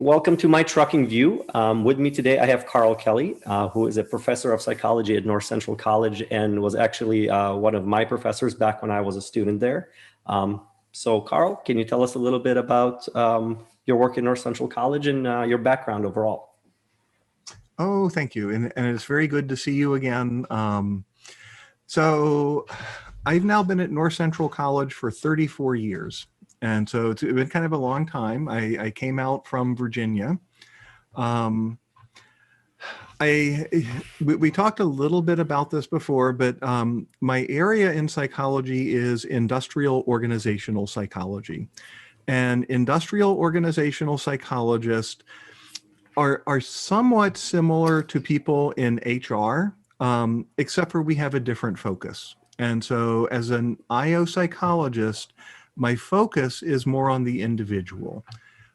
Welcome to my trucking view. With me today, I have Karl Kelley, who is a professor of psychology at North Central College and was actually one of my professors back when I was a student there. So Karl, can you tell us a little bit about your work at North Central College and your background overall? Oh, thank you. And it's very good to see you again. So I've now been at North Central College for 34 years. And so it's been kind of a long time. I came out from Virginia. We talked a little bit about this before, but my area in psychology is industrial organizational psychology. And industrial organizational psychologists are somewhat similar to people in HR, except for we have a different focus. And so as an IO psychologist, my focus is more on the individual.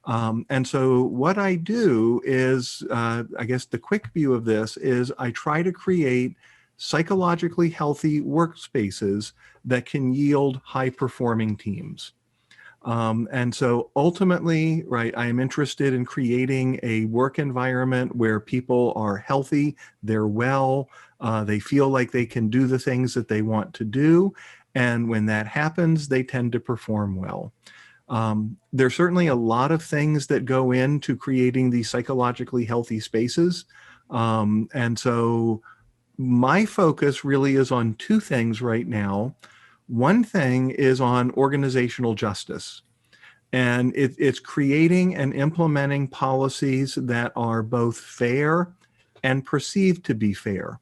And so what I do is, I guess the quick view of this is I try to create psychologically healthy workspaces that can yield high-performing teams. And so ultimately, right, I am interested in creating a work environment where people are healthy, they're well, they feel like they can do the things that they want to do. And when that happens, they tend to perform well. There's certainly a lot of things that go into creating these psychologically healthy spaces. And so my focus really is on two things right now. One thing is on organizational justice. And it's creating and implementing policies that are both fair and perceived to be fair.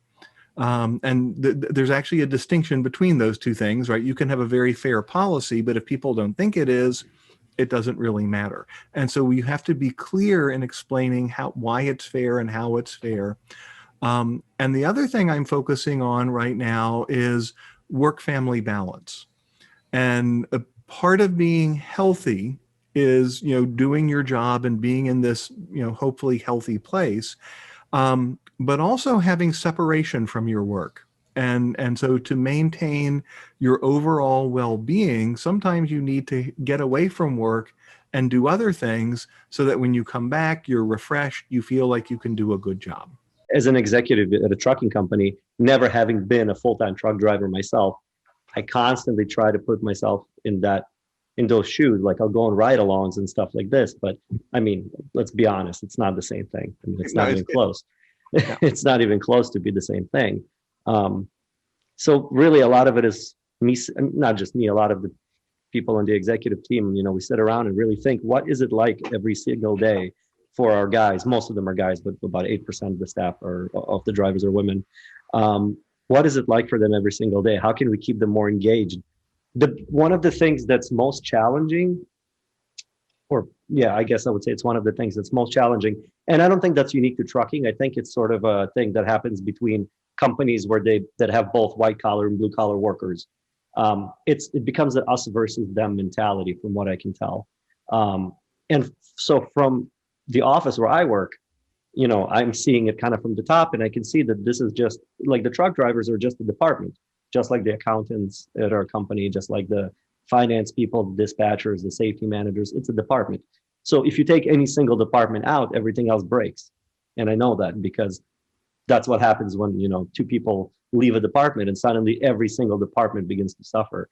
There's actually a distinction between those two things, right? You can have a very fair policy, but if people don't think it is, it doesn't really matter. And so we have to be clear in explaining why it's fair and how it's fair. And the other thing I'm focusing on right now is work-family balance. And a part of being healthy is, doing your job and being in this, hopefully healthy place. But also having separation from your work. And so to maintain your overall well-being, sometimes you need to get away from work and do other things so that when you come back, you're refreshed, you feel like you can do a good job. As an executive at a trucking company, never having been a full-time truck driver myself, I constantly try to put myself in those shoes. Like I'll go on ride-alongs and stuff like this. But I mean, let's be honest, it's not the same thing. I mean, it's not even close. Yeah. It's not even close to be the same thing. So really a lot of it is me, not just me, a lot of the people on the executive team, we sit around and really think, what is it like every single day for our guys? Most of them are guys, but about 8% of the staff of the drivers are women. What is it like for them every single day? How can we keep them more engaged? One of the things that's most challenging, I guess I would say it's one of the things that's most challenging. And I don't think that's unique to trucking. I think it's sort of a thing that happens between companies that have both white collar and blue collar workers. It becomes an us versus them mentality from what I can tell. And so from the office where I work, I'm seeing it kind of from the top, and I can see that this is just like the truck drivers are just a department, just like the accountants at our company, just like the finance people, the dispatchers, the safety managers. It's a department. So if you take any single department out, everything else breaks. And I know that because that's what happens when, two people leave a department and suddenly every single department begins to suffer.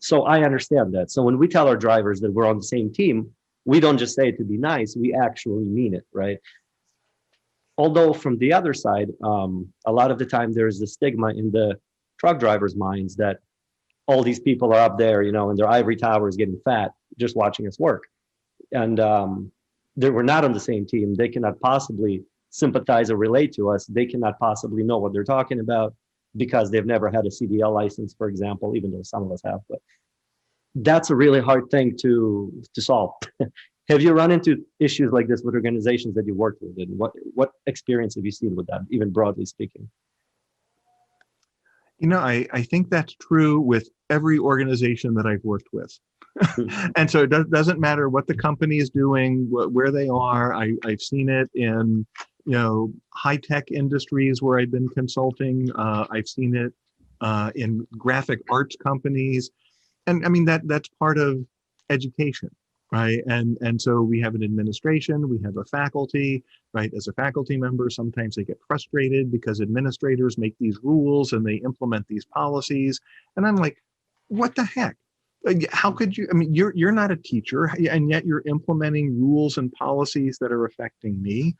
So I understand that. So when we tell our drivers that we're on the same team, we don't just say it to be nice, we actually mean it, right? Although from the other side, a lot of the time there's the stigma in the truck drivers' minds that all these people are up there, in their ivory towers getting fat, just watching us work. And we're not on the same team. They cannot possibly sympathize or relate to us. They cannot possibly know what they're talking about because they've never had a CDL license, for example, even though some of us have. But that's a really hard thing to solve. Have you run into issues like this with organizations that you worked with? And what experience have you seen with that, even broadly speaking? I think that's true with every organization that I've worked with. And so it doesn't matter what the company is doing, where they are. I've seen it in, high-tech industries where I've been consulting. I've seen it in graphic arts companies. And I mean, that's part of education. right? And so we have an administration, we have a faculty, right? As a faculty member, sometimes they get frustrated because administrators make these rules and they implement these policies. And I'm like, what the heck? How could you, I mean, you're not a teacher, and yet you're implementing rules and policies that are affecting me.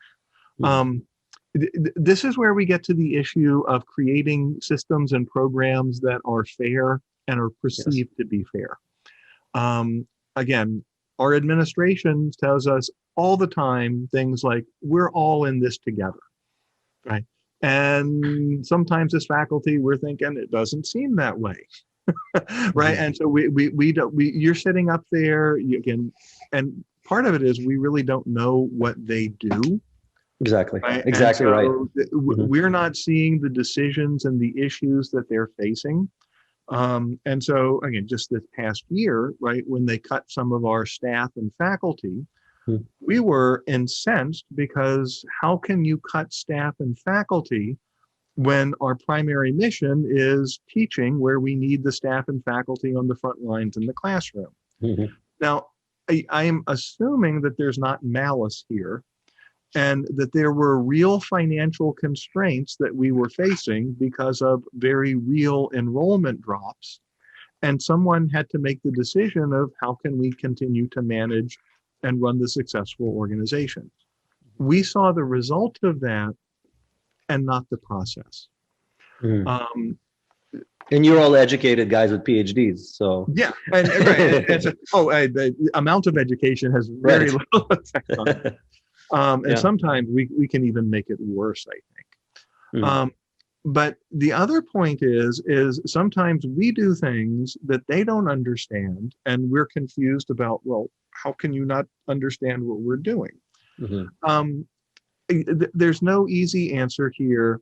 This is where we get to the issue of creating systems and programs that are fair and are perceived to be fair. Again, our administration tells us all the time things like, we're all in this together, right? And sometimes as faculty, we're thinking it doesn't seem that way, right? And so you're sitting up there, and part of it is we really don't know what they do. Exactly. Right? Exactly right. We're not seeing the decisions and the issues that they're facing. And so, again, just this past year, right, when they cut some of our staff and faculty, we were incensed because how can you cut staff and faculty when our primary mission is teaching, where we need the staff and faculty on the front lines in the classroom? Now, I am assuming that there's not malice here, and that there were real financial constraints that we were facing because of very real enrollment drops. And someone had to make the decision of how can we continue to manage and run the successful organization. We saw the result of that and not the process. And you're all educated guys with PhDs, so. Yeah, the amount of education has very little effect on it. And sometimes we can even make it worse, I think. But the other point is sometimes we do things that they don't understand, and we're confused about, well, how can you not understand what we're doing? There's no easy answer here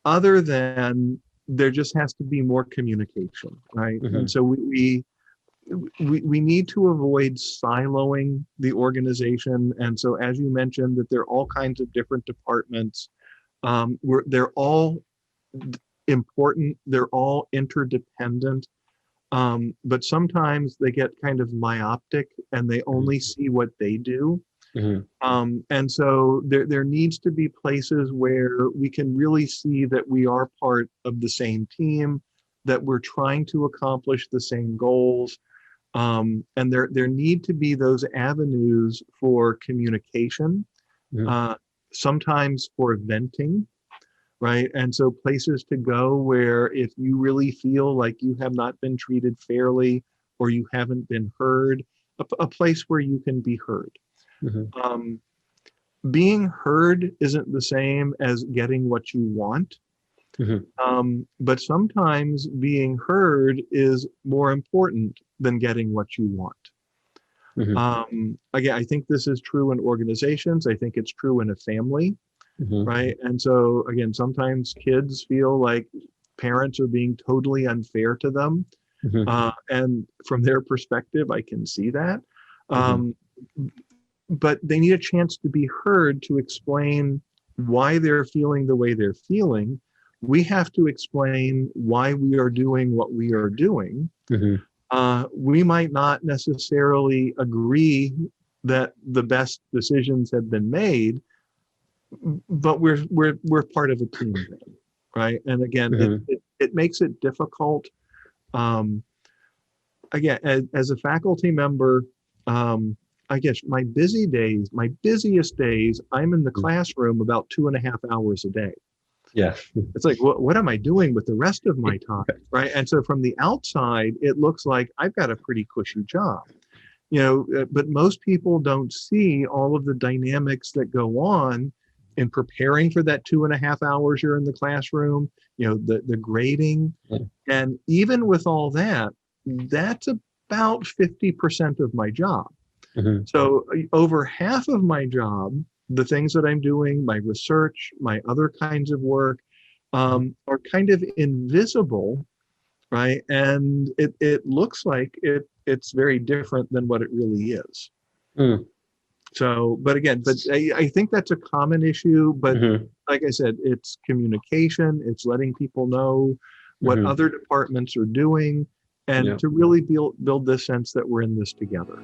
other than there just has to be more communication, right? And so we need to avoid siloing the organization. And so, as you mentioned, that there are all kinds of different departments. They're all important. They're all interdependent. But sometimes they get kind of myopic and they only see what they do. And so there needs to be places where we can really see that we are part of the same team, that we're trying to accomplish the same goals. And there need to be those avenues for communication, sometimes for venting, right? And so places to go where if you really feel like you have not been treated fairly or you haven't been heard, a place where you can be heard. Being heard isn't the same as getting what you want. But sometimes being heard is more important than getting what you want. Again, I think this is true in organizations. I think it's true in a family, right? And so again, sometimes kids feel like parents are being totally unfair to them. And from their perspective, I can see that. But they need a chance to be heard to explain why they're feeling the way they're feeling. We have to explain why we are doing what we are doing. We might not necessarily agree that the best decisions have been made, but we're part of a team, right? And again, it makes it difficult. Again, as a faculty member, I guess my busiest days, I'm in the classroom about 2.5 hours a day. Yeah. It's like, what am I doing with the rest of my time, right? And so from the outside, it looks like I've got a pretty cushy job, but most people don't see all of the dynamics that go on in preparing for that 2.5 hours you're in the classroom, the grading. And even with all that, that's about 50% of my job. So over half of my job, the things that I'm doing, my research, my other kinds of work, are kind of invisible, right? And it looks like it's very different than what it really is. So, but I think that's a common issue, but like I said, it's communication, it's letting people know what other departments are doing, and to really build this sense that we're in this together.